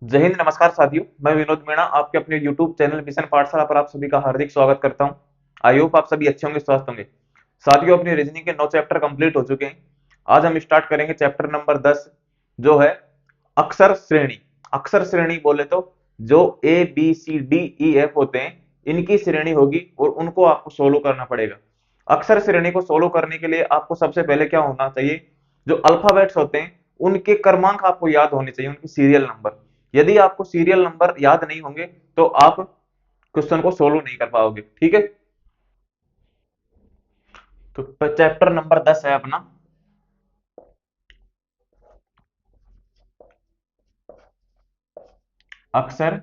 जय हिंद। नमस्कार साथियों, मैं विनोद मीणा आपके अपने YouTube चैनल मिशन पाठशाला पर आप सभी का हार्दिक स्वागत करता हूं। आई होप आप सभी अच्छे होंगे, स्वस्थ होंगे। साथियों, अपनी रीजनिंग के 9 चैप्टर कंप्लीट हो चुके हैं। आज हम स्टार्ट करेंगे चैप्टर नंबर 10, जो है अक्षर श्रेणी। अक्षर श्रेणी बोले तो जो ABCDEF होते हैं, इनकी श्रेणी होगी और उनको आपको सोल्व करना पड़ेगा। अक्षर श्रेणी को सोल्व करने के लिए आपको सबसे पहले क्या होना चाहिए, जो अल्फाबेट्स होते हैं उनके क्रमांक आपको याद होने चाहिए, उनकी सीरियल नंबर। यदि आपको सीरियल नंबर याद नहीं होंगे तो आप क्वेश्चन को सोल्व नहीं कर पाओगे। ठीक है, तो चैप्टर नंबर 10 है अपना अक्षर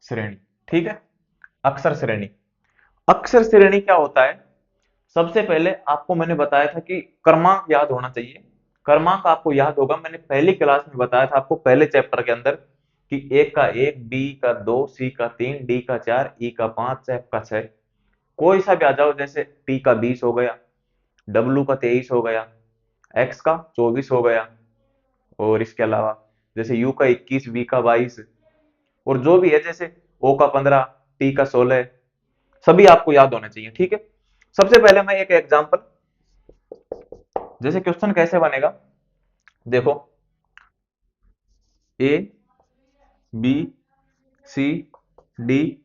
श्रेणी। ठीक है, अक्षर श्रेणी। अक्षर श्रेणी क्या होता है? सबसे पहले आपको मैंने बताया था कि क्रमांक याद होना चाहिए। क्रमांक आपको याद होगा, मैंने पहली क्लास में बताया था आपको, पहले चैप्टर के अंदर, कि ए का 1, बी का 2, सी का 3, डी का 4, ई का 5, एफ का 6। कोई सा भी आ जाओ, जैसे टी का 20 हो गया, डब्ल्यू का 23 हो गया, एक्स का 24 हो गया, और इसके अलावा जैसे यू का 21, वी का 22, और जो भी है, जैसे ओ का 15, टी का 16, सभी आपको याद होने चाहिए। ठीक है, सबसे पहले मैं एक एग्जांपल, जैसे क्वेश्चन कैसे बनेगा, देखो, ए बी सी डी,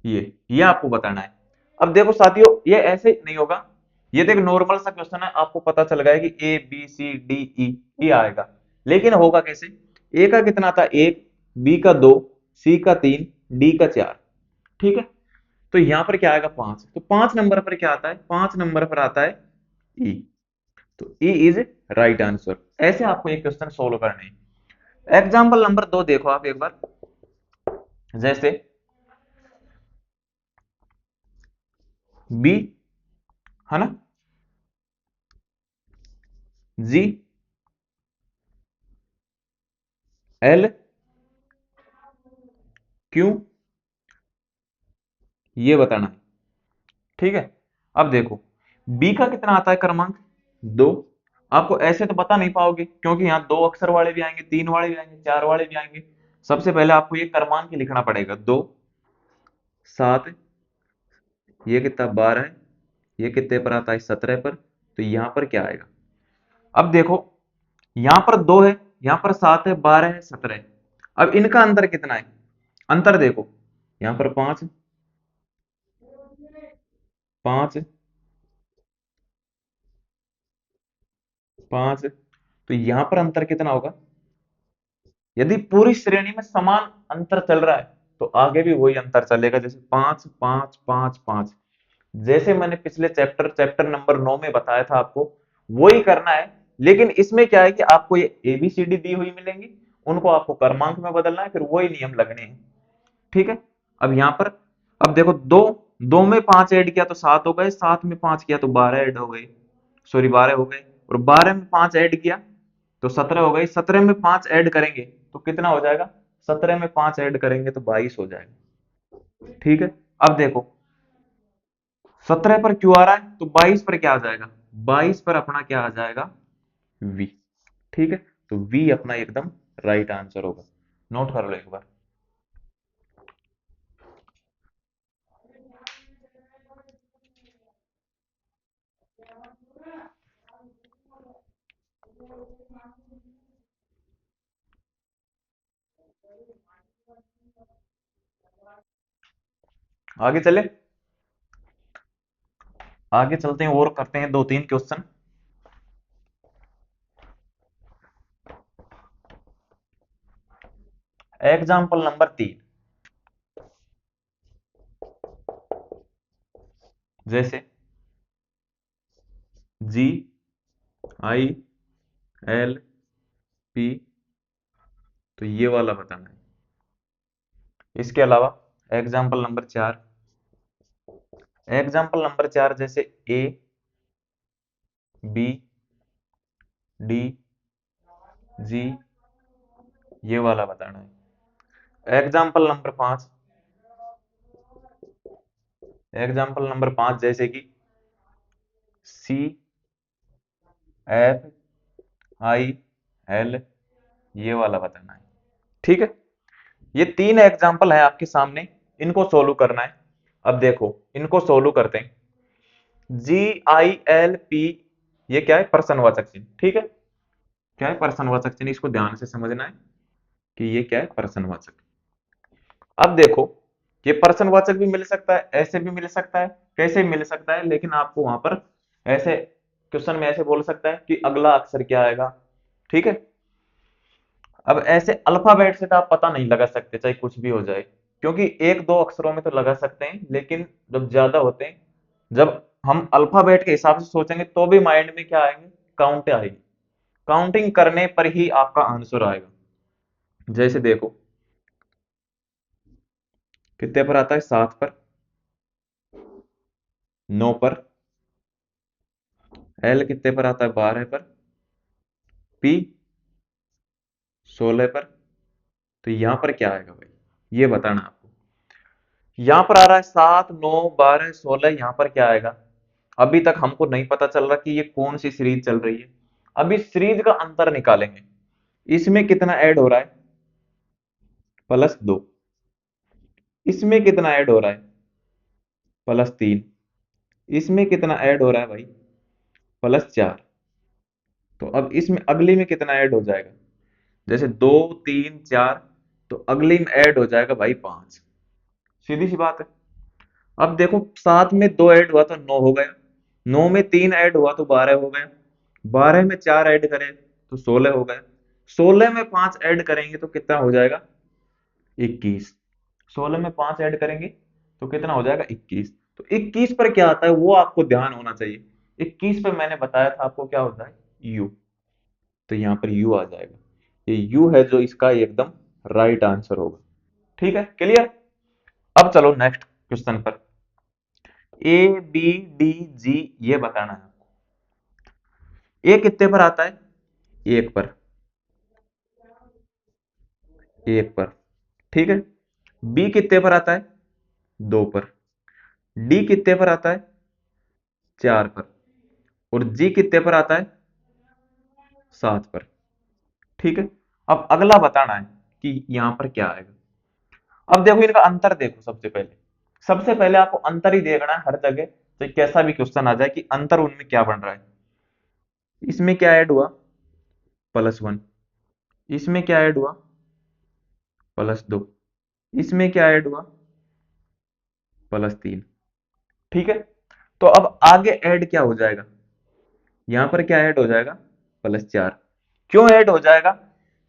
ये आपको बताना है। अब देखो साथियों, ये ऐसे नहीं होगा। ये तो एक नॉर्मल सा क्वेश्चन है, आपको पता चल गया कि ABCDE ये आएगा। लेकिन होगा कैसे? ए का कितना था? 1, बी का 2, सी का 3, डी का 4। ठीक है, तो यहां पर क्या आएगा? 5। तो 5 नंबर पर क्या आता है? 5 नंबर पर आता है ई। तो ई इज राइट आंसर। ऐसे आपको ये क्वेश्चन सोल्व करने हैं। एग्जाम्पल नंबर 2 देखो आप एक बार, जैसे बी, है ना, जी, एल, क्यू, ये बताना है। ठीक है, अब देखो, बी का कितना आता है क्रमांक? 2। आपको ऐसे तो बता नहीं पाओगे, क्योंकि यहाँ 2 अक्षर वाले भी आएंगे, 3 वाले भी आएंगे, 4 वाले भी आएंगे। सबसे पहले आपको ये क्रमांक ही लिखना पड़ेगा। 2, 7, ये कितना? 12, ये कितने पर आता है? 17 पर। तो यहाँ पर क्या आएगा? अब देखो, यहाँ पर 2 है, यहाँ पर 7 है, 12 है, 17 है। अब इनका अंतर कितना है? अंतर देखो, यहाँ पर 5, 5, 5, तो यहाँ पर अंतर कितना होगा? यदि पूरी श्रेणी में समान अंतर चल रहा है तो आगे भी वही अंतर चलेगा, जैसे 5, 5, 5, 5। जैसे मैंने पिछले चैप्टर नंबर 9 में बताया था आपको, वही करना है। लेकिन इसमें क्या है कि आपको ये ABCD दी हुई मिलेंगी, उनको आपको क्रमांक में बदलना है, फिर वही नियम लगने हैं। ठीक है, अब यहाँ पर, अब देखो, दो, 2 में 5 ऐड किया तो 7 हो गए, 7 में 5 किया तो 12 ऐड हो गए, सॉरी 12 हो गए, और 12 में 5 ऐड किया तो 17 हो गई। 17 में 5 ऐड करेंगे तो कितना हो जाएगा? 17 में 5 ऐड करेंगे तो 22 हो जाएगा। ठीक है, अब देखो, 17 पर क्यू आ रहा है तो 22 पर क्या आ जाएगा? 22 पर अपना क्या आ जाएगा? वी। ठीक है, तो वी अपना एकदम राइट आंसर होगा। नोट कर लो एक बार। आगे चले, आगे चलते हैं और करते हैं 2-3 क्वेश्चन। एग्जाम्पल नंबर 3, जैसे GILP, तो ये वाला बताना है। इसके अलावा एग्जाम्पल नंबर 4, एग्जाम्पल नंबर 4 जैसे ABD, ये वाला बताना है। एग्जाम्पल नंबर 5 जैसे कि एफ आई एल, ये वाला बताना है। ठीक है, ये तीन एग्जाम्पल है आपके सामने, इनको सोल्व करना है। अब देखो इनको सोल्व करते हैं। जी आई एल पी, ये क्या है? प्रश्नवाचक चिन्ह। ठीक है, क्या है? प्रश्नवाचक चिन्ह। इसको ध्यान से समझना है कि ये क्या है? प्रश्नवाचक। अब देखो, ये प्रश्नवाचक भी मिल सकता है, ऐसे भी मिल सकता है, कैसे भी मिल सकता है, लेकिन आपको वहां पर ऐसे क्वेश्चन में ऐसे बोल सकता है कि अगला अक्षर क्या आएगा। ठीक है, अब ऐसे अल्फाबेट से तो आप पता नहीं लगा सकते, चाहे कुछ भी हो जाए, क्योंकि एक दो अक्षरों में तो लगा सकते हैं, लेकिन जब ज्यादा होते हैं, जब हम अल्फाबेट के हिसाब से सोचेंगे तो भी माइंड में क्या आएंगे? काउंट आएगी। काउंटिंग करने पर ही आपका आंसर आएगा। जैसे देखो, कितने पर आता है? 7 पर, 9 पर, एल कितने पर आता है? 12 पर, पी 16 पर। तो यहां पर क्या आएगा भाई? ये बताना आपको। यहां पर आ रहा है 7, 9, 12, 16, यहां पर क्या आएगा? अभी तक हमको नहीं पता चल रहा कि ये कौन सी सीरीज चल रही है। अभी सीरीज का अंतर निकालेंगे। इसमें कितना ऐड हो रहा है? +2। इसमें कितना ऐड हो रहा है? +3। इसमें कितना ऐड हो रहा है भाई? +4। तो अब इसमें अगली में कितना ऐड हो जाएगा? जैसे 2, 3, 4, तो अगली में ऐड हो जाएगा भाई 5। सीधी सी बात है। अब देखो, 7 में 2 ऐड हुआ तो 9 हो गया, 9 में 3 ऐड हुआ तो 12 हो गया, 12 में 4 ऐड करें तो 16 हो गया, 16 में 5 ऐड करेंगे तो कितना हो जाएगा? 21। 16 में 5 ऐड करेंगे तो कितना हो जाएगा? 21। तो 21 पर क्या आता है वो आपको ध्यान होना चाहिए। 21 पर मैंने बताया था आपको क्या होता है? यू। तो यहाँ पर यू आ जाएगा। ये यू है जो इसका एकदम राइट आंसर होगा। ठीक है, क्लियर? अब चलो नेक्स्ट क्वेश्चन पर। ए बी डी जी, ये बताना है आपको। ए कितने पर आता है? 1 पर, 1 पर। ठीक है, बी कितने पर आता है? 2 पर। डी कितने पर आता है? 4 पर। और जी कितने पर आता है? 7 पर। ठीक है, अब अगला बताना है कि यहां पर क्या आएगा। अब देखो इनका अंतर देखो। सबसे पहले आपको अंतर ही देखना है हर जगह, तो कैसा भी क्वेश्चन आ जाए कि अंतर उनमें क्या बन रहा है। इसमें क्या ऐड हुआ? +1। इसमें क्या ऐड हुआ? +2। इसमें क्या ऐड हुआ? +3। ठीक है, तो अब आगे ऐड क्या हो जाएगा? यहां पर क्या ऐड हो जाएगा? +4। क्यों ऐड हो जाएगा?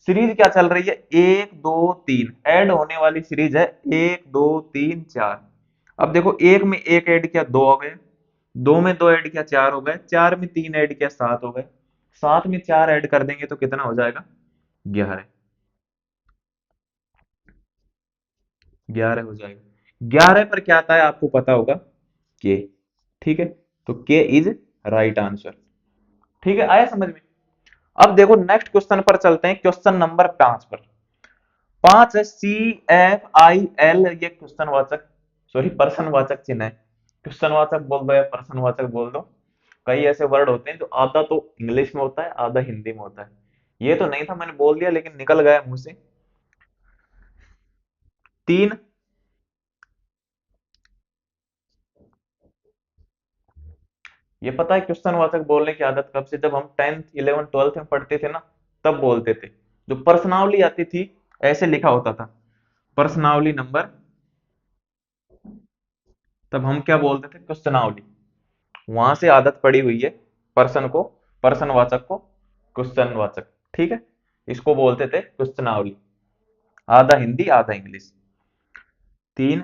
सीरीज क्या चल रही है? 1, 2, 3 ऐड होने वाली सीरीज है। 1, 2, 3, 4। अब देखो, एक में एक ऐड किया 2 हो गए, 2 में 2 ऐड किया 4 हो गए, 4 में 3 ऐड किया 7 हो गए, 7 में 4 ऐड कर देंगे तो कितना हो जाएगा? 11। 11 हो जाएगा। 11 पर क्या आता है आपको पता होगा? के। ठीक है, तो के इज राइट आंसर। ठीक है, आया समझ में? अब देखो नेक्स्ट क्वेश्चन पर चलते हैं, क्वेश्चन नंबर 5 पर। 5 है CFIL, ये क्वेश्चन वाचक, सॉरी प्रश्नवाचक चिन्ह है। क्वेश्चन वाचक बोल दो या प्रश्नवाचक बोल दो। कई ऐसे वर्ड होते हैं जो आधा तो इंग्लिश में होता है, आधा हिंदी में होता है। ये तो नहीं था, मैंने बोल दिया लेकिन निकल गया मुंह से। 3। ये पता है क्वेश्चन वाचक बोलने की आदत कब से? जब हम 10th 11th 12th में पढ़ते थे ना, तब बोलते थे। जो प्रश्नावली आती थी, ऐसे लिखा होता था, प्रश्नावली नंबर, तब हम क्या बोलते थे? क्वेश्चनावली। वहां से आदत पड़ी हुई है पर्सन को, पर्सनवाचक को क्वेश्चनवाचक। ठीक है, इसको बोलते थे क्वेश्चनावली, आधा हिंदी आधा इंग्लिश। 3,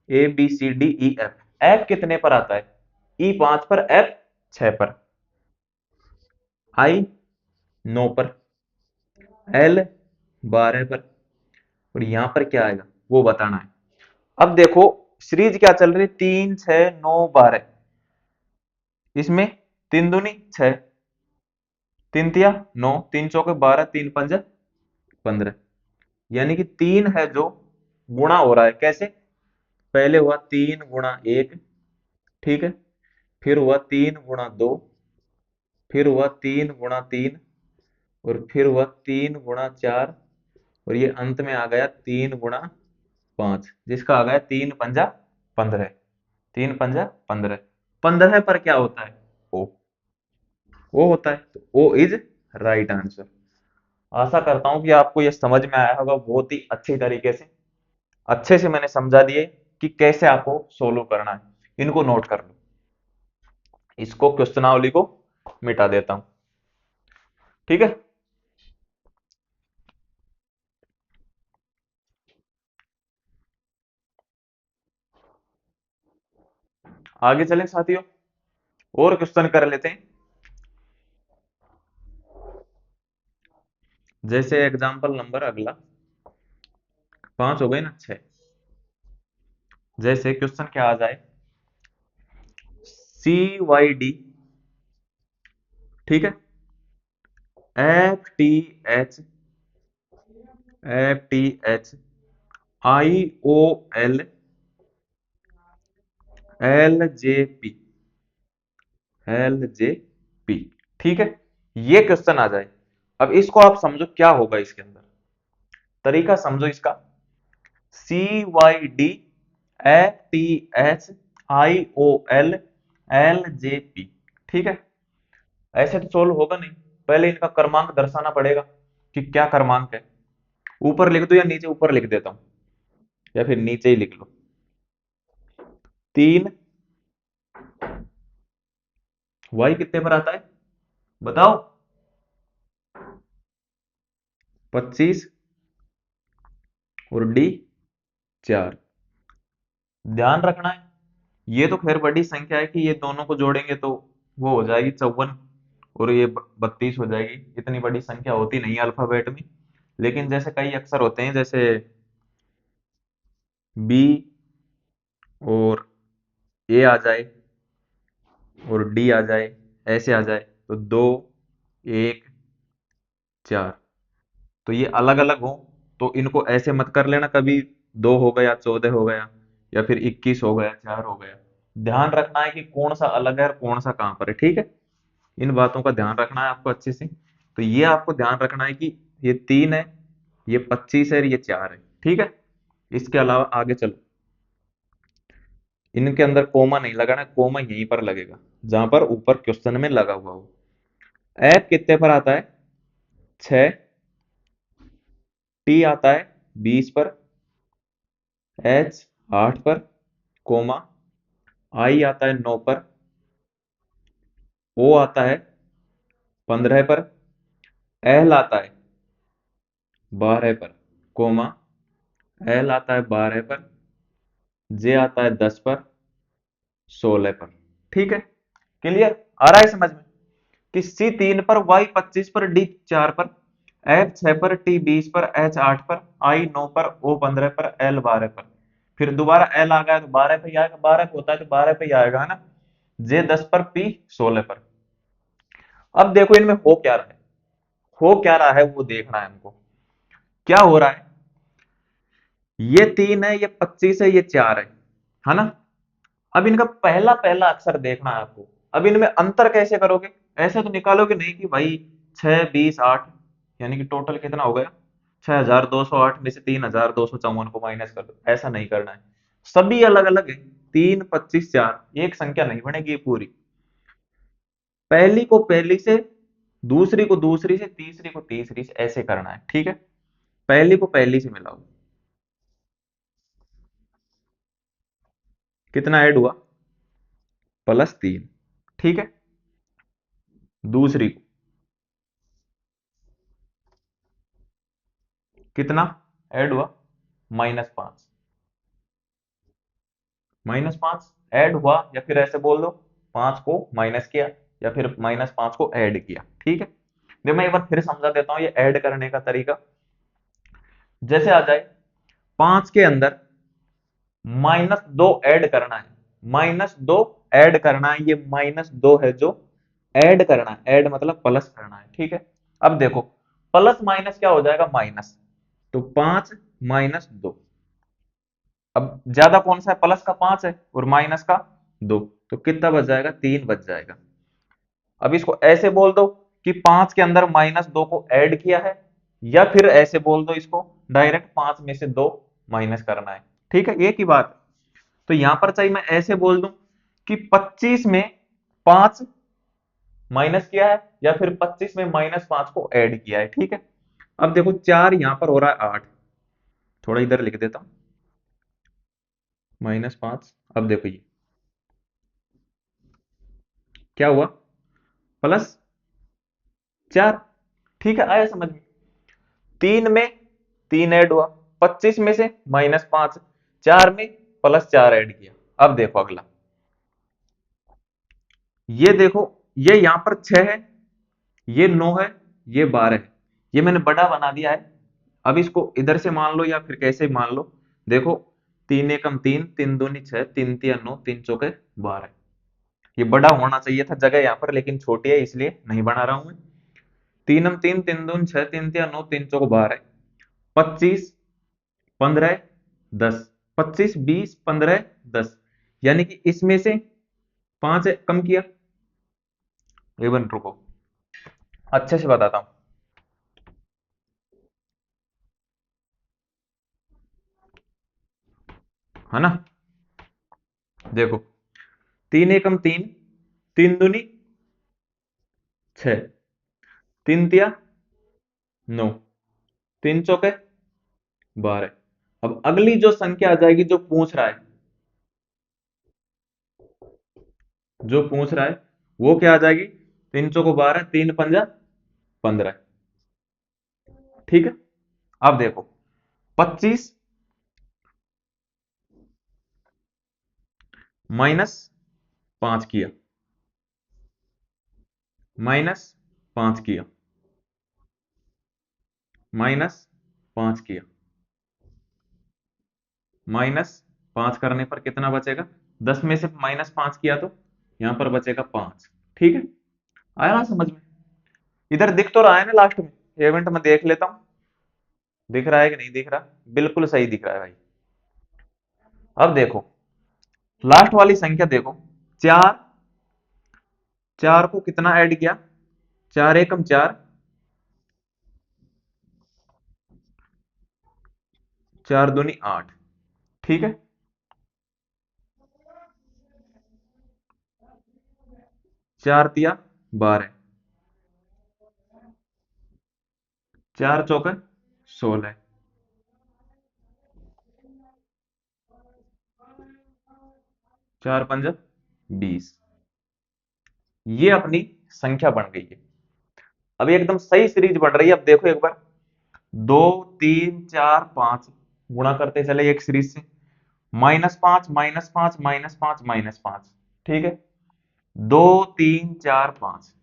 ABCDEF। एफ कितने पर आता है? ई 5 पर, एफ 6 पर, आई 9 पर, एल 12 पर, और यहां पर क्या आएगा वो बताना है। अब देखो, सीरीज क्या चल रही है? 3, 6, 9, 12। इसमें 3 दूनी 6, 3 तिया 9, 3 चौके 12, 3 पंजे 15। यानी कि 3 है जो गुणा हो रहा है। कैसे? पहले हुआ 3 गुणा 1, ठीक है, फिर हुआ 3 गुणा 2, फिर हुआ 3 गुणा 3, और फिर हुआ 3 गुणा 4, और ये अंत में आ गया 3 गुणा 5, जिसका आ गया 3 पंजा 15। 3 पंजा 15। 15 पर क्या होता है? ओ। ओ होता है, तो ओ इज राइट आंसर। आशा करता हूं कि आपको यह समझ में आया होगा बहुत ही अच्छी तरीके से। अच्छे से मैंने समझा दिए कि कैसे आपको सोल्व करना है। इनको नोट कर लो, इसको क्वेश्चनावली को मिटा देता हूं। ठीक है, आगे चलें साथियों, और क्वेश्चन कर लेते हैं। जैसे एग्जांपल नंबर अगला 5 हो गए ना, 6। जैसे क्वेश्चन क्या आ जाए, CYD, ठीक है, FTH, IOL, LJP, ठीक है, ये क्वेश्चन आ जाए। अब इसको आप समझो क्या होगा इसके अंदर, तरीका समझो इसका। CYD, FTH, IOL, LJP, ठीक है। ऐसे तो सोल्व होगा नहीं, पहले इनका क्रमांक दर्शाना पड़ेगा कि क्या क्रमांक है। ऊपर लिख दो या नीचे? ऊपर लिख देता हूं, या फिर नीचे ही लिख लो। 3, वाई कितने पर आता है बताओ? 25, और डी 4। ध्यान रखना है, ये तो खैर बड़ी संख्या है कि ये दोनों को जोड़ेंगे तो वो हो जाएगी 54, और ये 32 हो जाएगी। इतनी बड़ी संख्या होती नहीं है अल्फाबेट में, लेकिन जैसे कई अक्षर होते हैं, जैसे बी और ए आ जाए और डी आ जाए, ऐसे आ जाए, तो 2, 1, 4, तो ये अलग अलग हो तो इनको ऐसे मत कर लेना कभी, 2 हो गया, 14 हो गया, या फिर 21 हो गया, 4 हो गया। ध्यान रखना है कि कौन सा अलग है और कौन सा कहां पर है, ठीक है। इन बातों का ध्यान रखना है आपको अच्छे से। तो ये आपको ध्यान रखना है कि ये 3 है, ये 25 है, ये 4 है, ठीक है। इसके अलावा आगे चलो, इनके अंदर कोमा नहीं लगाना, कोमा यहीं पर लगेगा जहां पर ऊपर क्वेश्चन में लगा हुआ हो। एफ कितने पर आता है? 6। टी आता है 20 पर, एच 8 पर, कोमा, आई आता है 9 पर, ओ आता है 15 पर, एल आता है 12 पर, कोमा, एल आता है 12 पर, जे आता है 10 पर, 16 पर, ठीक है। क्लियर? आ रहा है समझ में कि सी 3 पर, वाई 25 पर, डी 4 पर, एफ 6 पर, टी 20 पर, एच 8 पर, आई 9 पर, ओ 15 पर, एल 12 पर। फिर दोबारा एल आ गया तो 12 पे ही आएगा, 12 पे होता है तो 12 पे ही आएगा, है ना। जे 10 पर, पी 16 पर। अब देखो इनमें हो क्या रहा है, हो क्या रहा है वो देखना है हमको। क्या हो रहा है, ये 3 है, ये 25 है, ये 4 है ना। अब इनका पहला पहला अक्षर देखना है आपको। अब इनमें अंतर कैसे करोगे? ऐसे तो निकालोगे नहीं कि भाई 6, 20, 8, यानी कि टोटल कितना हो गया 6208 में से 3254 को माइनस कर दो, ऐसा नहीं करना है। सभी अलग अलग है, 3, 25, 4, एक संख्या नहीं बनेगी ये पूरी। पहली को पहली से, दूसरी को दूसरी से, तीसरी को तीसरी से, ऐसे करना है, ठीक है। पहली को पहली से मिलाओ, कितना ऐड हुआ? +3, ठीक है। दूसरी को कितना ऐड हुआ? -5, -5 ऐड हुआ, या फिर ऐसे बोल दो 5 को माइनस किया, या फिर -5 को ऐड किया, ठीक है। देखो मैं एक बार फिर समझा देता हूं ये ऐड करने का तरीका। जैसे आ जाए 5 के अंदर -2 ऐड करना है, -2 ऐड करना है, ये -2 है जो ऐड करना है, ऐड मतलब प्लस करना है, ठीक है। अब देखो प्लस माइनस क्या हो जाएगा? माइनस, तो 5 -2। अब ज्यादा कौन सा है? प्लस का 5 है और माइनस का 2, तो कितना बच जाएगा? 3 बच जाएगा। अब इसको ऐसे बोल दो कि 5 के अंदर -2 को ऐड किया है, या फिर ऐसे बोल दो इसको डायरेक्ट 5 में से 2 माइनस करना है। ठीक है, एक ही बात है। तो यहां पर चाहे मैं ऐसे बोल दूं कि 25 में 5 माइनस किया है, या फिर 25 में -5 को ऐड किया है। ठीक है, अब देखो 4 यहां पर हो रहा है 8, थोड़ा इधर लिख देता हूं, -5। अब देखो ये क्या हुआ, +4। ठीक है, आया समझ में। 3 में 3 ऐड हुआ, 25 में से -5, 4 में +4 ऐड किया। अब देखो अगला, ये देखो, ये यहां पर 6 है, ये 9 है, ये 12 है, ये मैंने बड़ा बना दिया है। अब इसको इधर से मान लो या फिर कैसे मान लो, देखो 3 एकम 3, 3 दूनी 6, 3 तिया 9, 3 चौके 12। ये बड़ा होना चाहिए था जगह यहाँ पर, लेकिन छोटी है इसलिए नहीं बना रहा हूं मैं। 3 3, 3 दूनी 6, 3 तिया 9, 3 चौके 12, 25, 15, 10, 25, 20, 15, 10, यानी कि इसमें से 5 कम किया। इवन रुको, अच्छे से बताता हूं, है ना। देखो 3 एकम 3, 3 दूनी 6, 3 तिया 9, 3 चौके 12। अब अगली जो संख्या आ जाएगी, जो पूछ रहा है, जो पूछ रहा है वो क्या आ जाएगी, 3 चौको 12, 3 पंजा 15। ठीक है, अब देखो 25 -5 किया, -5 किया, -5 किया, -5 करने पर कितना बचेगा, 10 में से -5 किया तो यहां पर बचेगा 5। ठीक है, आया ना समझ में। इधर दिख तो रहा है ना लास्ट में, इवेंट में देख लेता हूं, दिख रहा है कि नहीं दिख रहा, बिल्कुल सही दिख रहा है भाई। अब देखो लास्ट वाली संख्या देखो, 4, 4 को कितना ऐड किया, 4 एकम 4, 4 दूनी 8। ठीक है, 4 तिया 12, 4 चौके 16, 4 पंजा 20। ये अपनी संख्या बन गई है। अब ये एकदम सही सीरीज बन रही है। अब देखो एक बार, 2, 3, 4, 5 गुणा करते चले एक सीरीज से, -5, -5, -5, -5। ठीक है, 2, 3, 4, 5,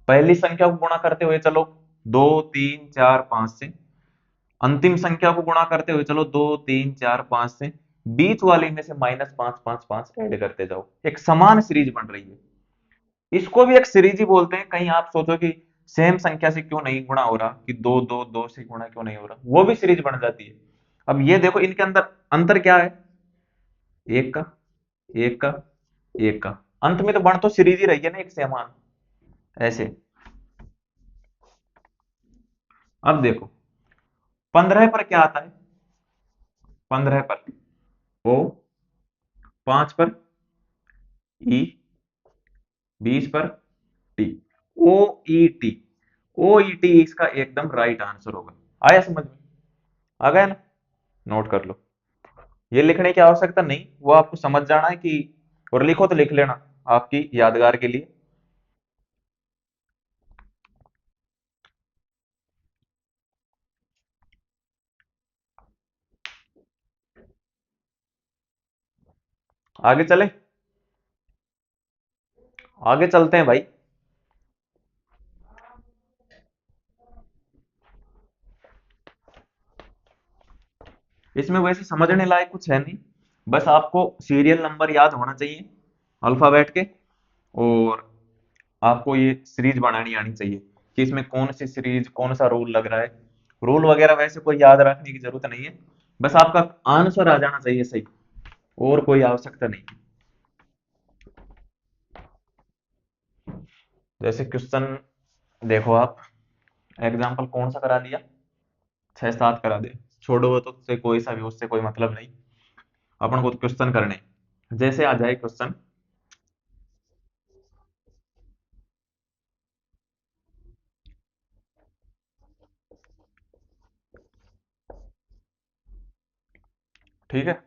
पहली संख्या को गुणा करते हुए चलो 2, 3, 4, 5 से, अंतिम संख्या को गुणा करते हुए चलो 2, 3, 4, 5 से, बीच वाली में से -5, 5, 5 ऐड करते जाओ, एक समान सीरीज बन रही है। इसको भी एक सीरीज ही बोलते हैं। कहीं आप सोचो कि सेम संख्या से क्यों नहीं गुणा हो रहा, कि दो दो दो से गुणा क्यों नहीं हो रहा, वो भी सीरीज बन जाती है। अब ये देखो इनके अंदर अंतर क्या है, एक का, एक का, एक का, अंत में तो बन तो सीरीज ही रही है ना एक समान, ऐसे। अब देखो 15 पर क्या आता है, 15 पर ओ, 5 पर ई, 20 पर टी, ओ ई टी, ओ ई टी इसका एकदम राइट आंसर होगा। आया समझ में, आ गया ना, नोट कर लो। ये लिखने की आवश्यकता नहीं, वो आपको समझ जाना है कि, और लिखो तो लिख लेना आपकी यादगार के लिए। आगे चले, आगे चलते हैं भाई। इसमें वैसे समझने लायक कुछ है नहीं, बस आपको सीरियल नंबर याद होना चाहिए अल्फाबेट के, और आपको ये सीरीज बनानी आनी चाहिए कि इसमें कौन सी सीरीज, कौन सा रूल लग रहा है। रूल वगैरह वैसे कोई याद रखने की जरूरत नहीं है, बस आपका आंसर आ जाना चाहिए सही, और कोई आवश्यकता नहीं। जैसे क्वेश्चन देखो आप, एग्जाम्पल कौन सा करा दिया, 6 7 करा दे, छोड़ो वो तो, से कोई सा भी, उससे कोई मतलब नहीं, अपन को क्वेश्चन करने हैं। जैसे आ जाए क्वेश्चन, ठीक है।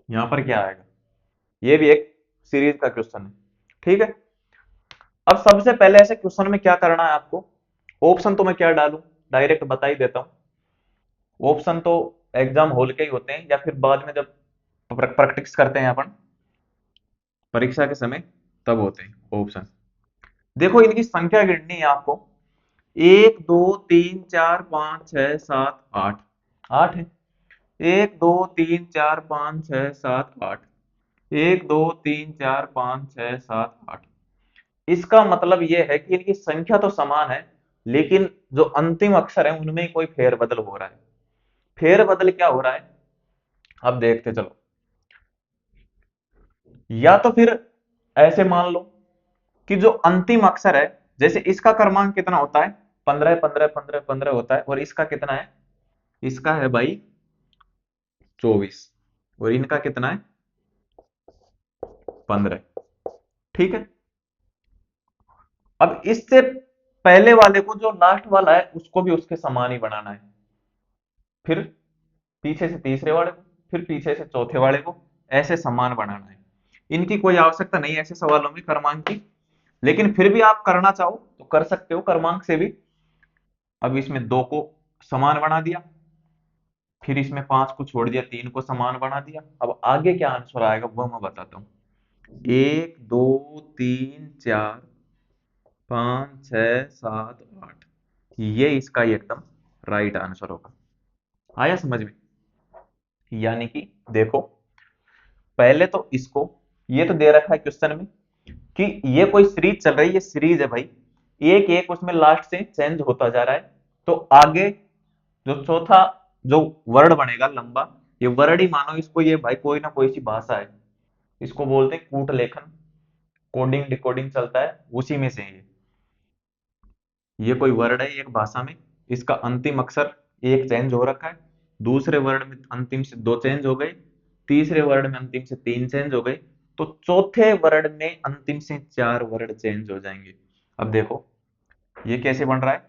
यहाँ पर क्या आएगा, ये भी एक सीरीज का क्वेश्चन है, ठीक है। अब सबसे पहले ऐसे क्वेश्चन में क्या करना है आपको, ऑप्शन तो मैं क्या डालूं, डायरेक्ट बता ही देता हूँ। ऑप्शन तो एग्जाम हॉल के ही होते हैं, या फिर बाद में जब प्रैक्टिस करते हैं अपन परीक्षा के समय, तब होते हैं ऑप्शन। देखो इनकी संख्या गिननी है आपको, 1 2 3 4 5 6 7 8, 8 है। 1 2 3 4 5 6 7 8, 1 2 3 4 5 6 7 8। इसका मतलब यह है कि इनकी संख्या तो समान है, लेकिन जो अंतिम अक्षर है उनमें कोई फेरबदल हो रहा है। फेरबदल क्या हो रहा है, अब देखते चलो। या तो फिर ऐसे मान लो कि जो अंतिम अक्षर है, जैसे इसका क्रमांक कितना होता है, 15 15 15 15 होता है, और इसका कितना है, इसका है भाई 24, और इनका कितना है, 15, ठीक है। अब इससे पहले वाले को, जो लास्ट वाला है, उसको भी उसके समान ही बनाना है, फिर पीछे से तीसरे वाले को, फिर पीछे से चौथे वाले को, ऐसे समान बनाना है। इनकी कोई आवश्यकता नहीं है ऐसे सवालों में क्रमांक की, लेकिन फिर भी आप करना चाहो तो कर सकते हो क्रमांक से भी। अब इसमें दो को समान बना दिया, फिर इसमें 5 को छोड़ दिया, 3 को समान बना दिया। अब आगे क्या आंसर आएगा वो मैं बताता हूँ। 1 2 3 4 5 6 7 8, ये इसका ही एकदम राइट आंसर होगा। आया समझ में? यानी कि देखो, पहले तो इसको, ये तो दे रखा है क्वेश्चन में कि ये कोई सीरीज चल रही है, ये सीरीज है भाई, एक एक उसमें लास्ट से चेंज होता जा रहा है। तो आगे जो चौथा जो वर्ड बनेगा लंबा, ये वर्ड ही मानो इसको, ये भाई कोई ना कोई सी भाषा है, इसको बोलते हैं कूट लेखन, कोडिंग डिकोडिंग चलता है, उसी में से है ये कोई वर्ड है एक भाषा में, इसका अंतिम अक्षर एक चेंज हो रखा है, दूसरे वर्ड में अंतिम से दो चेंज हो गए, तीसरे वर्ड में अंतिम से तीन चेंज हो गए, तो चौथे वर्ड में अंतिम से चार वर्ड चेंज हो जाएंगे। अब देखो ये कैसे बन रहा है,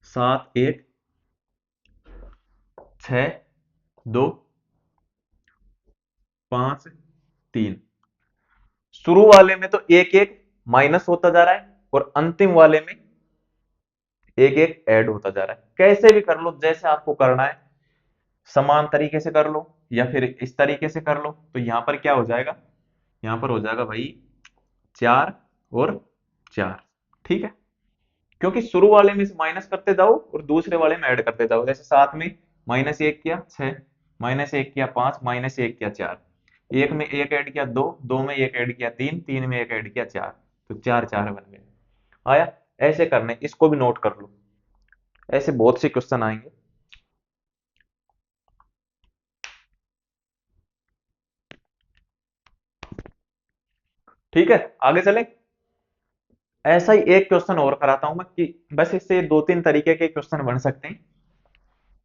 7 1 6 2 5 3। शुरू वाले में तो एक एक माइनस होता जा रहा है, और अंतिम वाले में एक एक ऐड होता जा रहा है। कैसे भी कर लो, जैसे आपको करना है, समान तरीके से कर लो या फिर इस तरीके से कर लो, तो यहां पर क्या हो जाएगा, यहां पर हो जाएगा भाई 4 और 4, ठीक है। क्योंकि शुरू वाले में से माइनस करते जाओ और दूसरे वाले में ऐड करते जाओ, जैसे 7 में -1 किया 6, -1 किया 5, -1 किया 4, एक में एक ऐड किया 2, 2 में एक ऐड किया 3, 3 में एक ऐड किया 4, तो 4 4 बन गए। आया? ऐसे करने, इसको भी नोट कर लो, ऐसे बहुत से क्वेश्चन आएंगे। ठीक है, आगे चले। ऐसा ही एक क्वेश्चन और कराता हूं मैं, कि बस इससे दो तीन तरीके के क्वेश्चन बन सकते हैं,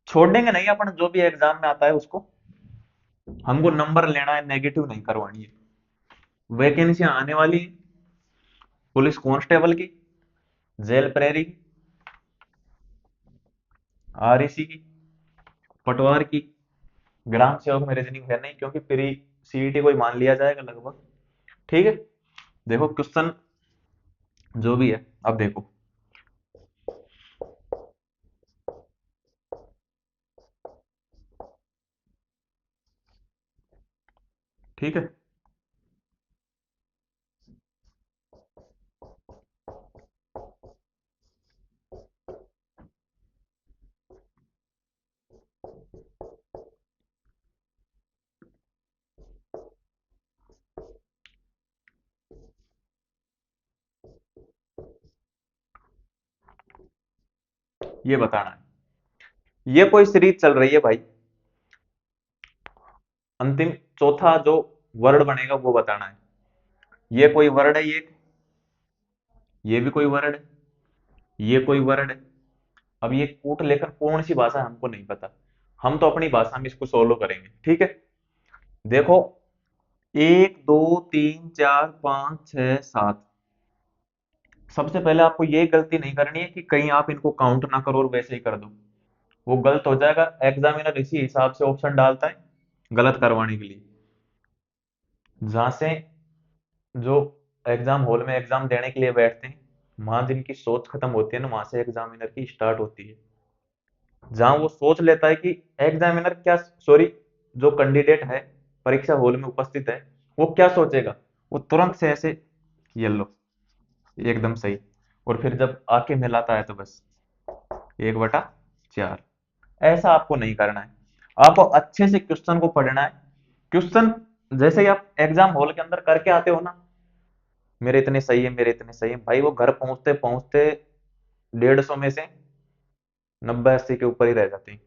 छोड़ेंगे नहीं अपन, जो भी एग्जाम में आता है उसको, हमको नंबर लेना है, नेगेटिव नहीं करवानी है। वैकेंसी आने वाली है, पुलिस कांस्टेबल की, जेल प्रहरी की, आरएसी की, पटवार की, ग्राम सेवक में रीजनिंग है नहीं, क्योंकि प्री सीईटी को ही मान लिया जाएगा लगभग, ठीक है। देखो क्वेश्चन जो भी है, अब देखो, ठीक है। ये बताना है। ये कोई सीरीज चल रही है भाई, अंतिम चौथा जो वर्ड बनेगा वो बताना है। ये कोई वर्ड है, ये भी कोई वर्ड है, ये कोई वर्ड है। अब ये कूट लेखन कौन सी भाषा है हमको नहीं पता, हम तो अपनी भाषा में इसको सोलो करेंगे, ठीक है। देखो, 1 2 3 4 5 6 7। सबसे पहले आपको ये गलती नहीं करनी है कि कहीं आप इनको काउंट ना करो और वैसे ही कर दो, वो गलत हो जाएगा। एग्जामिनर इसी हिसाब से ऑप्शन डालता है गलत करवाने के लिए। जहां से जो एग्जाम हॉल में एग्जाम देने के लिए बैठते हैं, वहां जिनकी सोच खत्म होती है ना, वहां से एग्जामिनर की स्टार्ट होती है। जहां वो सोच लेता है कि एग्जामिनर क्या, सॉरी, जो कैंडिडेट है परीक्षा हॉल में उपस्थित है, वो क्या सोचेगा, वो तुरंत से ऐसे, ये लो, एकदम सही। और फिर जब आके मिलाता है तो बस 1/4। ऐसा आपको नहीं करना है, आपको अच्छे से क्वेश्चन को पढ़ना है। क्वेश्चन जैसे ही आप एग्जाम हॉल के अंदर करके आते हो ना, मेरे इतने सही है, मेरे इतने सही है, भाई वो घर पहुंचते पहुंचते 150 में से 90 80 के ऊपर ही रह जाते हैं।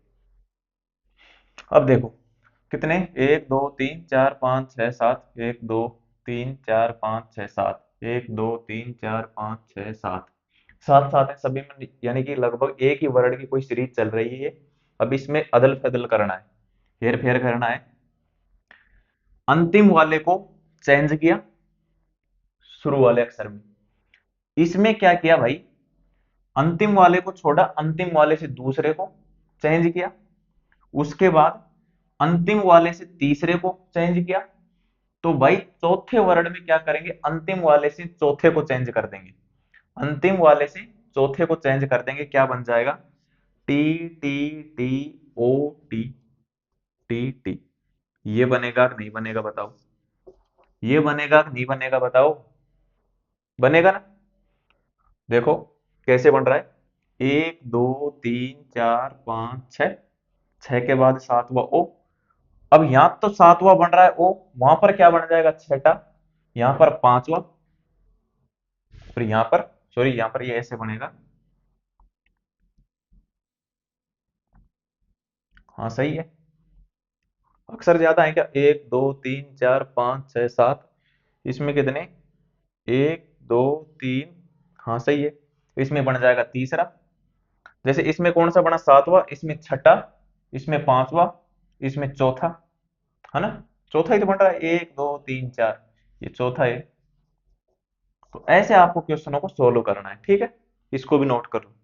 अब देखो कितने, 1 2 3 4 5 6 7, 1 2 3 4 5 6 7, 1 2 3 4 5 6 7, सात सात है सभी में, यानी कि लगभग एक ही वर्ड की कोई सीरीज चल रही है। अब इसमें अदल बदल करना है, हेर फेर करना है। अंतिम वाले को चेंज किया शुरू वाले अक्षर में। इसमें क्या किया भाई, अंतिम वाले को छोड़ा, अंतिम वाले से दूसरे को चेंज किया। उसके बाद अंतिम वाले से तीसरे को चेंज किया। तो भाई चौथे वर्ड में क्या करेंगे, अंतिम वाले से चौथे को चेंज कर देंगे। अंतिम वाले से चौथे को चेंज कर देंगे, क्या बन जाएगा, T T T O T, T T. ये बनेगा कि नहीं बनेगा बताओ, ये बनेगा कि नहीं बनेगा बताओ, बनेगा ना। देखो कैसे बन रहा है, 1 2 3 4 5 6, छह के बाद सातवां ओ। अब यहां तो सातवां बन रहा है ओ, वहां पर क्या बन जाएगा, छठा, यहां पर पांचवा, फिर यहां पर, सॉरी यहां पर ये ऐसे बनेगा। हाँ सही है। अक्षर ज्यादा है क्या, 1 2 3 4 5 6 7, इसमें कितने, 1 2 3, हाँ सही है। इसमें बन जाएगा तीसरा, जैसे इसमें कौन सा बना, सातवां, इसमें छठा, इसमें पांचवा, इसमें चौथा, है ना। चौथा ही तो बन रहा है, 1 2 3 4, ये चौथा है। तो ऐसे आपको क्वेश्चनों को सोल्व करना है, ठीक है। इसको भी नोट कर लो।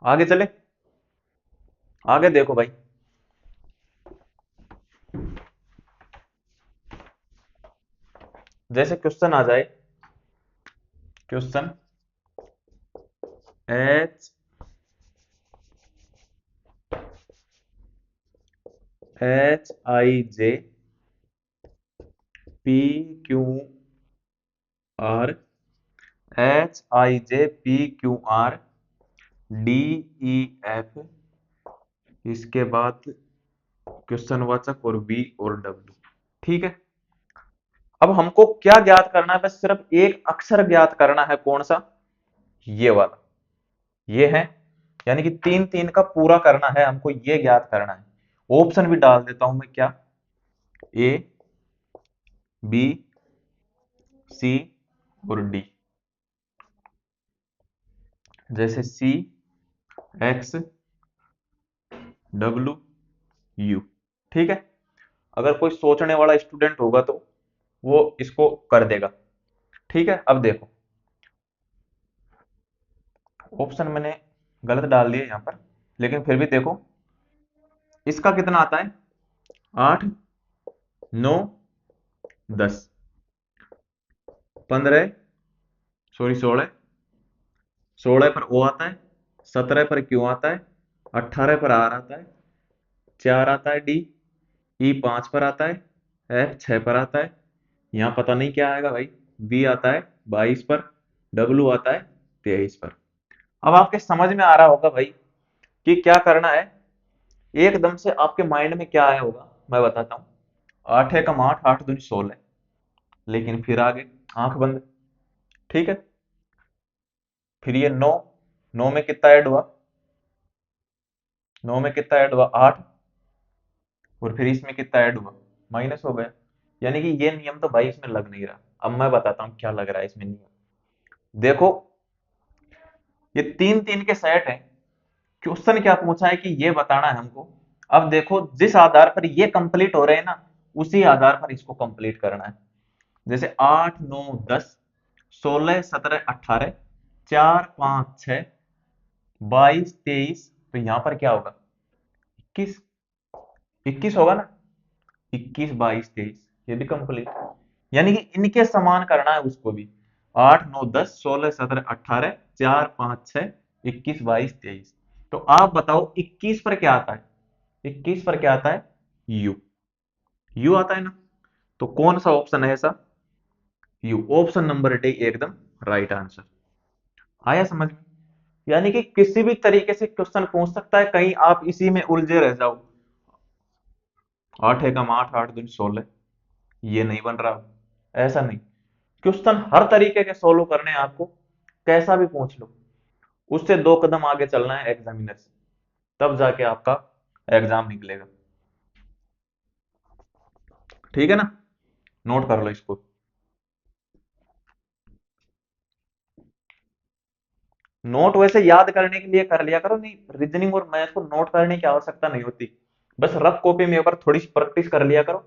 आगे चले, आगे देखो भाई। जैसे क्वेश्चन आ जाए, question H HIJ PQR, HIJ PQR इसके बाद क्वेश्चन वाचक और बी और डब्ल्यू, ठीक है। अब हमको क्या ज्ञात करना है, बस सिर्फ एक अक्षर ज्ञात करना है, कौन सा, ये वाला, ये है। यानी कि 3 3 का पूरा करना है हमको, ये ज्ञात करना है। ऑप्शन भी डाल देता हूं मैं, क्या, ए बी सी और डी। जैसे सी एक्स डब्ल्यू यू, ठीक है। अगर कोई सोचने वाला स्टूडेंट होगा तो वो इसको कर देगा, ठीक है। अब देखो, ऑप्शन मैंने गलत डाल दिए यहां पर, लेकिन फिर भी देखो, इसका कितना आता है, 8 9 10, 15, सॉरी 16, 16 पर ओ आता है, 17 पर क्यू आता है, 18 पर आर आता है, 4 आता है डी, ई 5 पर आता है, एफ 6 पर आता है। यहाँ पता नहीं क्या आएगा भाई, बी आता है 22 पर, डब्ल्यू आता है 23 पर। अब आपके समझ में आ रहा होगा भाई कि क्या करना है। एकदम से आपके माइंड में क्या आया होगा, मैं बताता हूँ। 8 एकम 8, 8 दूनी 16, लेकिन फिर आगे आंख बंद। ठीक है, फिर ये 9, 9 में कितना ऐड हुआ, 9 में कितना ऐड हुआ 8, और फिर इसमें कितना ऐड हुआ, माइनस हो गया। यानी कि ये नियम तो भाई इसमें लग नहीं रहा। अब मैं बताता हूँ क्या लग रहा है इसमें नियम। देखो, ये तीन तीन के सेट है। क्वेश्चन क्या पूछा है कि ये बताना है हमको। अब देखो, जिस आधार पर ये कंप्लीट हो रहे हैं ना, उसी आधार पर इसको कंप्लीट करना है। जैसे 8 9 10 16 17 18, 4 5 6 22 23, तो यहां पर क्या होगा, 21, 21 होगा ना, 21 22 23, ये भी कंप्लीट। यानी कि इनके समान करना है उसको भी। 8 9 10 16 17 18, 4 5 6 21 22 23। तो आप बताओ 21 पर क्या आता है, 21 पर क्या आता है, यू, यू आता है ना। तो कौन सा ऑप्शन है ऐसा, यू, ऑप्शन नंबर डी एकदम राइट आंसर। आया समझ में। यानी कि किसी भी तरीके से क्वेश्चन पूछ सकता है, कहीं आप इसी में उलझे रह जाओ। 8 एकम 8, 8 दूनी 16, ये नहीं बन रहा, ऐसा नहीं। क्वेश्चन हर तरीके के सोल्व करने हैं आपको, कैसा भी पूछ लो। उससे दो कदम आगे चलना है एग्जामिनर से, तब जाके आपका एग्जाम निकलेगा। ठीक है ना, नोट कर लो इसको। नोट वैसे याद करने के लिए कर लिया करो, नहीं रीजनिंग और मैथ को नोट करने की आवश्यकता नहीं होती। बस रफ कॉपी में एक बार थोड़ी सी प्रैक्टिस कर लिया करो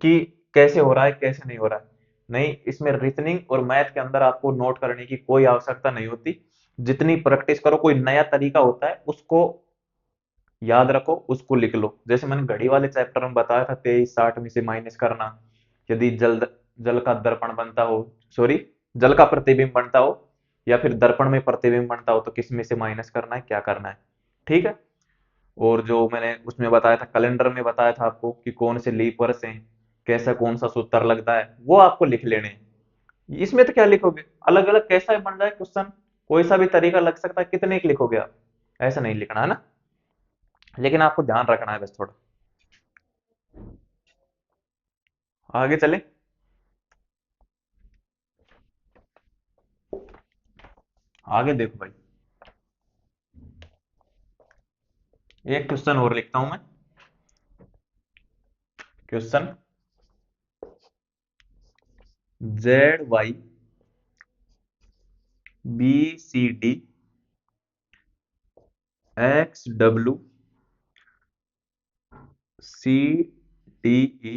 कि कैसे हो रहा है कैसे नहीं हो रहा है। नहीं, इसमें रीजनिंग और मैथ के अंदर आपको नोट करने की कोई आवश्यकता नहीं होती। जितनी प्रैक्टिस करो, कोई नया तरीका होता है उसको याद रखो, उसको लिख लो। जैसे मैंने घड़ी वाले चैप्टर में बताया था, 23 60 में से माइनस करना। यदि जल जल का दर्पण बनता हो, सॉरी, जल का प्रतिबिंब बनता हो, या फिर दर्पण में प्रतिबिंब बनता हो, तो किस में से माइनस करना है, क्या करना है। ठीक है। और जो मैंने उसमें बताया था, कैलेंडर में बताया था आपको कि कौन से लीप वर्ष हैं, कैसा कौन सा सूत्र लगता है, वो आपको लिख लेने हैं। इसमें तो क्या लिखोगे, अलग अलग कैसा भी बन जाए क्वेश्चन, कोई सा भी तरीका लग सकता है, कितने के लिखोगे आप, ऐसा नहीं लिखना है ना। लेकिन आपको ध्यान रखना है बस थोड़ा। आगे चले। आगे देखो भाई, एक क्वेश्चन और लिखता हूं मैं। Question, ZY BCD XW CDE,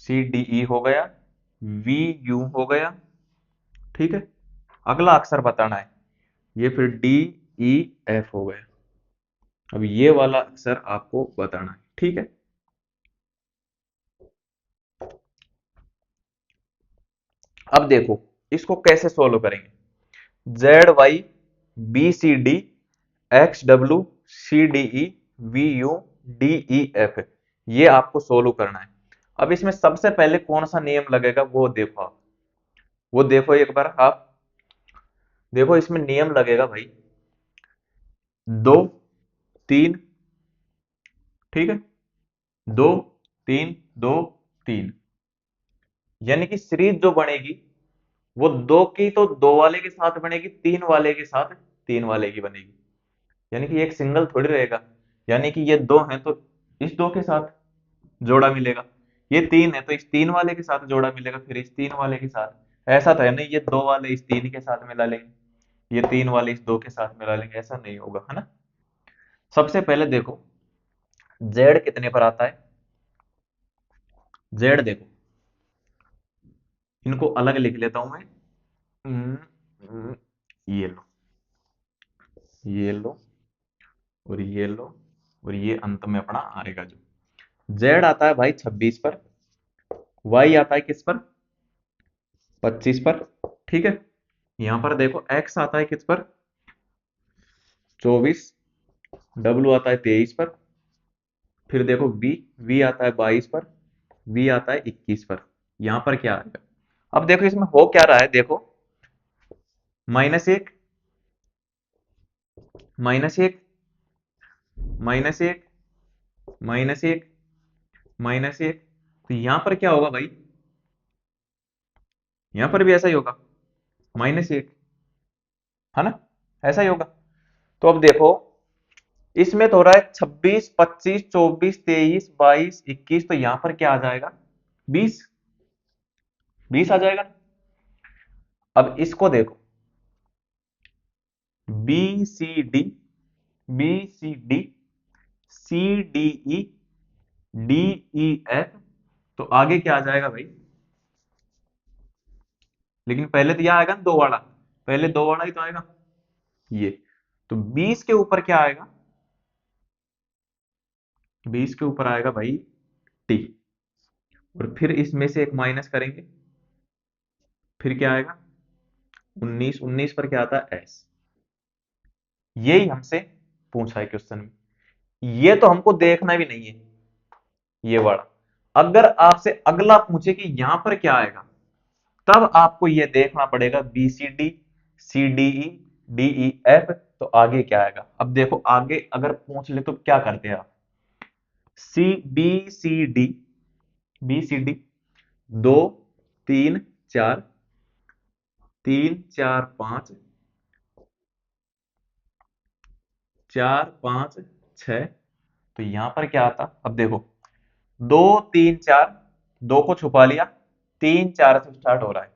CDE हो गया, VU हो गया। ठीक है, अगला अक्षर बताना है, ये फिर DEF हो गया। अब ये वाला अक्षर आपको बताना है। ठीक है। अब देखो, इसको कैसे सोल्व करेंगे। ZY BCD XWCDE VU DEF, ये आपको सोल्व करना है। अब इसमें सबसे पहले कौन सा नियम लगेगा वो देखो आप, वो देखो एक बार आप। देखो इसमें नियम लगेगा भाई, 2 3। ठीक है, 2 3 2 3। यानी कि सीरीज जो बनेगी, वो दो की तो दो वाले के साथ बनेगी, तीन वाले के साथ तीन वाले की बनेगी। यानी कि एक सिंगल थोड़ी रहेगा। यानी कि ये दो हैं तो इस दो के साथ जोड़ा मिलेगा, ये तीन है तो इस तीन वाले के साथ जोड़ा मिलेगा, फिर इस तीन वाले के साथ। ऐसा तो है नहीं ये दो वाले इस तीन के साथ मिला लेंगे, ये तीन वाले इस दो के साथ मिला लेंगे, ऐसा नहीं होगा, है ना। सबसे पहले देखो, जेड कितने पर आता है। जेड देखो, इनको अलग लिख लेता हूं मैं। हम्म, हम्म, ये लो, ये लो, और ये लो, और ये अंत में अपना आएगा जो जेड आता है भाई 26 पर, वाई आता है किस पर, 25 पर। ठीक है, यहां पर देखो एक्स आता है किस पर, 24, डब्ल्यू आता है 23 पर। फिर देखो वी, वी आता है 22 पर, वी आता है 21 पर। यहां पर क्या आएगा, अब देखो इसमें हो क्या रहा है, देखो -1 -1 -1 -1 -1। तो यहां पर क्या होगा भाई, यहां पर भी ऐसा ही होगा, -1, है ना, ऐसा ही होगा। तो अब देखो, इसमें तो हो रहा है 26, 25, 24, 23, 22, 21, तो यहां पर क्या आ जाएगा, 20, 20 आ जाएगा। अब इसको देखो, B C D, B C D, C D E, D E F, तो आगे क्या आ जाएगा भाई, लेकिन पहले तो यह आएगा ना, दो वाला, पहले दो वाला ही तो आएगा ये। तो 20 के ऊपर क्या आएगा, 20 के ऊपर आएगा भाई टी, और फिर इसमें से एक माइनस करेंगे, फिर क्या आएगा 19, 19 पर क्या आता है एस। यही हमसे पूछा है क्वेश्चन में, ये तो हमको देखना भी नहीं है ये वाला। अगर आपसे अगला पूछे कि यहां पर क्या आएगा, तब आपको ये देखना पड़ेगा B C D, C D E, D E F, तो आगे क्या आएगा। अब देखो आगे अगर पूछ ले तो क्या करते हैं आप, C B C D, B C D, 2, 3, 4, 3, 4, 5, 4, 5, 6, तो यहां पर क्या आता, अब देखो 2, 3, 4, 2 को छुपा लिया, 3, 4 से स्टार्ट हो रहा है,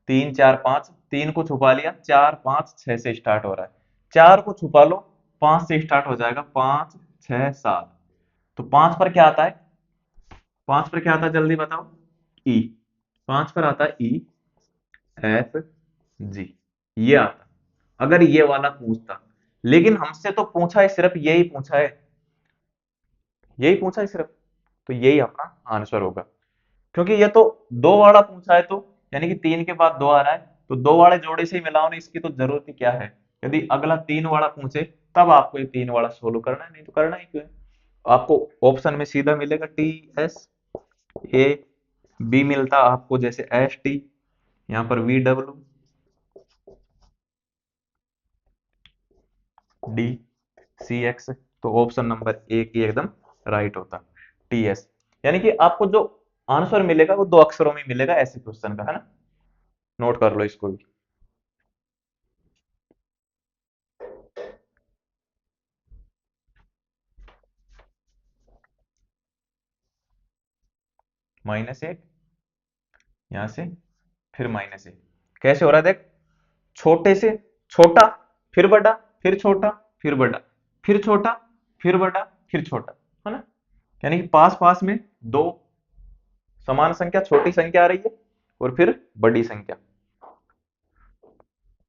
3, 4, 5, 3 को छुपा लिया, 4, 5, 6 से स्टार्ट हो रहा है, 4 को छुपा लो, 5 से स्टार्ट हो जाएगा, 5, 6, 7, तो 5 पर क्या आता है, 5 पर क्या आता है जल्दी बताओ, ई, 5 पर आता है ई एफ जी, ये आता। अगर ये वाला पूछता, लेकिन हमसे तो पूछा है सिर्फ यही पूछा है, यही पूछा है सिर्फ, तो यही अपना आंसर होगा। क्योंकि ये तो दो वाला पूछा है, तो यानी कि 3 के बाद 2 आ रहा है, तो दो वाले जोड़े से ही मिलाओ ना, इसकी तो जरूरत ही क्या है। यदि अगला 3 वाला पूछे तब आपको ये 3 वाला सोल्व करना है, नहीं तो करना ही क्यों है। आपको ऑप्शन में सीधा मिलेगा टी एस, ए बी मिलता आपको जैसे एस टी, यहाँ पर वी डब्ल्यू, डी, सी एक्स, तो ऑप्शन नंबर एक ही एकदम राइट होता, टी एस। यानी कि आपको जो आंसर मिलेगा वो दो अक्षरों में मिलेगा ऐसे क्वेश्चन का, है ना, नोट कर लो इसको भी। -1, यहां से फिर -1, कैसे हो रहा है देख, छोटे से छोटा, फिर बड़ा, फिर छोटा, फिर बड़ा, फिर छोटा, फिर बड़ा, फिर छोटा, है ना, यानी कि पास पास में दो समान संख्या, छोटी संख्या आ रही है और फिर बड़ी संख्या।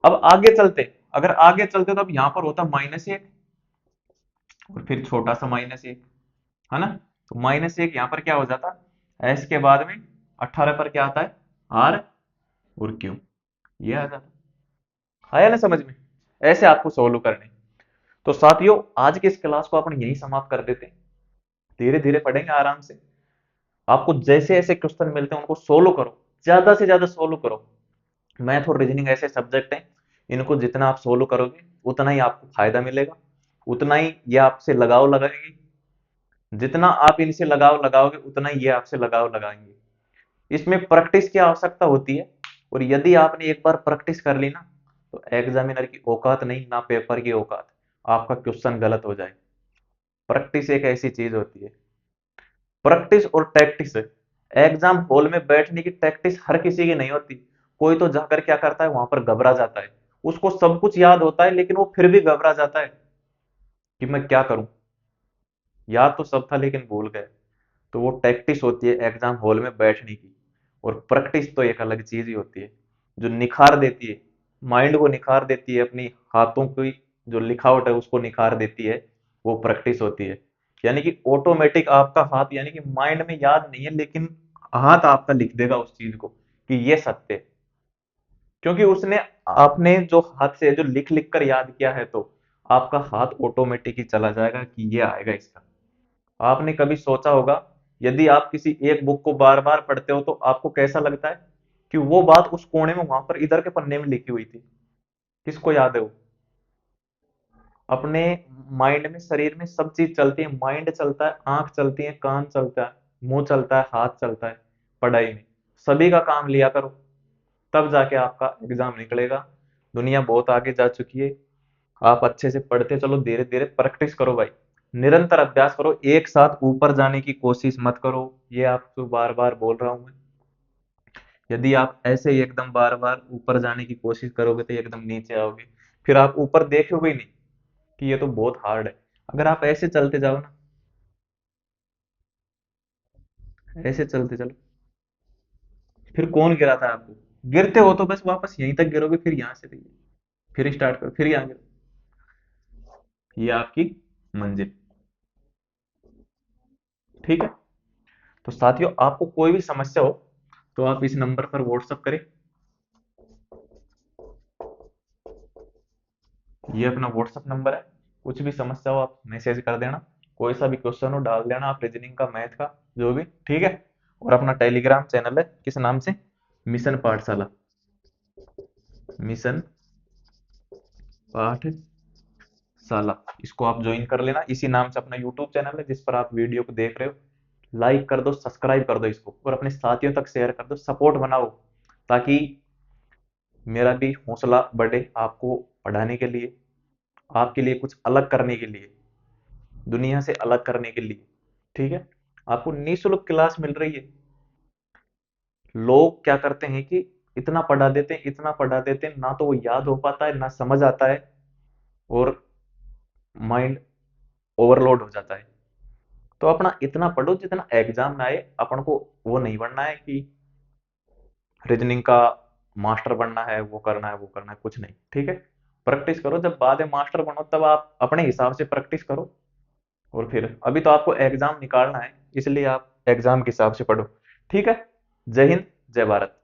अब आगे चलते, अगर आगे चलते तो अब यहां पर होता -1 और फिर छोटा सा -1, है ना, तो -1 यहां पर क्या हो जाता, एस के बाद में 18 पर क्या आता है आर और क्यू, ये आ जाता। आया ना समझ में, ऐसे आपको सोल्व करने। तो साथियों आज की इस क्लास को अपन यही समाप्त कर देते हैं, धीरे धीरे पढ़ेंगे आराम से। आपको जैसे ऐसे क्वेश्चन मिलते हैं उनको सोल्व करो, ज्यादा से ज्यादा सोल्व करो। मैथ और रीजनिंग ऐसे सब्जेक्ट हैं, इनको जितना आप सोल्व करोगे उतना ही आपको फायदा मिलेगा, उतना ही ये आपसे लगाव लगाएंगे, जितना आप इनसे लगाव लगाओगे उतना ही ये आपसे लगाव लगाएंगे। इसमें प्रैक्टिस की आवश्यकता होती है, और यदि आपने एक बार प्रैक्टिस कर ली ना, तो एग्जामिनर की औकात नहीं ना पेपर की औकात, आपका क्वेश्चन गलत हो जाए। प्रैक्टिस एक ऐसी चीज होती है, प्रैक्टिस और टैक्टिस, एग्जाम हॉल में बैठने की टैक्टिस हर किसी की नहीं होती। कोई तो जाकर क्या करता है वहां पर घबरा जाता है, उसको सब कुछ याद होता है लेकिन वो फिर भी घबरा जाता है कि मैं क्या करूं, याद तो सब था लेकिन भूल गए। तो वो टैक्टिस होती है एग्जाम हॉल में बैठने की, और प्रैक्टिस तो एक अलग चीज ही होती है, जो निखार देती है, माइंड को निखार देती है, अपनी हाथों की जो लिखावट है उसको निखार देती है, वो प्रैक्टिस होती है। यानी कि ऑटोमेटिक आपका हाथ, यानी कि माइंड में याद नहीं है लेकिन हाथ आपका लिख देगा उस चीज को कि ये सत्य है, क्योंकि उसने, आपने जो हाथ से जो लिख लिख कर याद किया है, तो आपका हाथ ऑटोमेटिक ही चला जाएगा कि ये आएगा इसका। आपने कभी सोचा होगा, यदि आप किसी एक बुक को बार बार पढ़ते हो तो आपको कैसा लगता है कि वो बात उस कोने में वहां पर इधर के पन्ने में लिखी हुई थी, किसको याद है वो। अपने माइंड में, शरीर में सब चीज चलती है, माइंड चलता है, आंख चलती है, कान चलता है, मुंह चलता है, हाथ चलता है, पढ़ाई में सभी का काम लिया करो। तब जाके आपका एग्जाम निकलेगा। दुनिया बहुत आगे जा चुकी है। आप अच्छे से पढ़ते चलो, धीरे धीरे प्रैक्टिस करो भाई, निरंतर अभ्यास करो, एक साथ ऊपर जाने की कोशिश मत करो। ये आपको बार बार बोल रहा हूं मैं। यदि आप ऐसे ही एकदम बार बार ऊपर जाने की कोशिश करोगे तो एकदम नीचे आओगे, फिर आप ऊपर देखोगे ही नहीं कि ये तो बहुत हार्ड है। अगर आप ऐसे चलते जाओ ना, ऐसे चलते चलो, फिर कौन गिरा था आपको? गिरते हो तो बस वापस यहीं तक गिरोगे, फिर यहां से देखिए, फिर स्टार्ट करो, फिर यहाँ गिरो। ये आपकी मंजिल। ठीक है। तो साथियों, आपको कोई भी समस्या हो तो आप इस नंबर पर व्हाट्सअप करें। ये अपना व्हाट्सअप नंबर है। कुछ भी समस्या हो आप मैसेज कर देना। कोई सा भी क्वेश्चन हो डाल देना आप, रीजनिंग का, मैथ का, जो भी। ठीक है। और अपना टेलीग्राम चैनल है, किस नाम से? मिशन पाठशाला। मिशन पाठशाला। इसको आप ज्वाइन कर लेना। इसी नाम से अपना यूट्यूब चैनल है जिस पर आप वीडियो को देख रहे हो। लाइक कर दो, सब्सक्राइब कर दो इसको, और अपने साथियों तक शेयर कर दो, सपोर्ट बनाओ, ताकि मेरा भी हौसला बढ़े आपको पढ़ाने के लिए, आपके लिए कुछ अलग करने के लिए, दुनिया से अलग करने के लिए। ठीक है। आपको निःशुल्क क्लास मिल रही है। लोग क्या करते हैं कि इतना पढ़ा देते हैं, इतना पढ़ा देते हैं, ना तो वो याद हो पाता है, ना समझ आता है, और माइंड ओवरलोड हो जाता है। तो अपना इतना पढ़ो जितना एग्जाम में आए। अपन को वो नहीं बनना है कि रीजनिंग का मास्टर बनना है, वो करना है, वो करना है, कुछ नहीं। ठीक है। प्रैक्टिस करो, जब बाद में मास्टर बनो तब आप अपने हिसाब से प्रैक्टिस करो। और फिर अभी तो आपको एग्जाम निकालना है, इसलिए आप एग्जाम के हिसाब से पढ़ो। ठीक है। जय हिंद, जय भारत।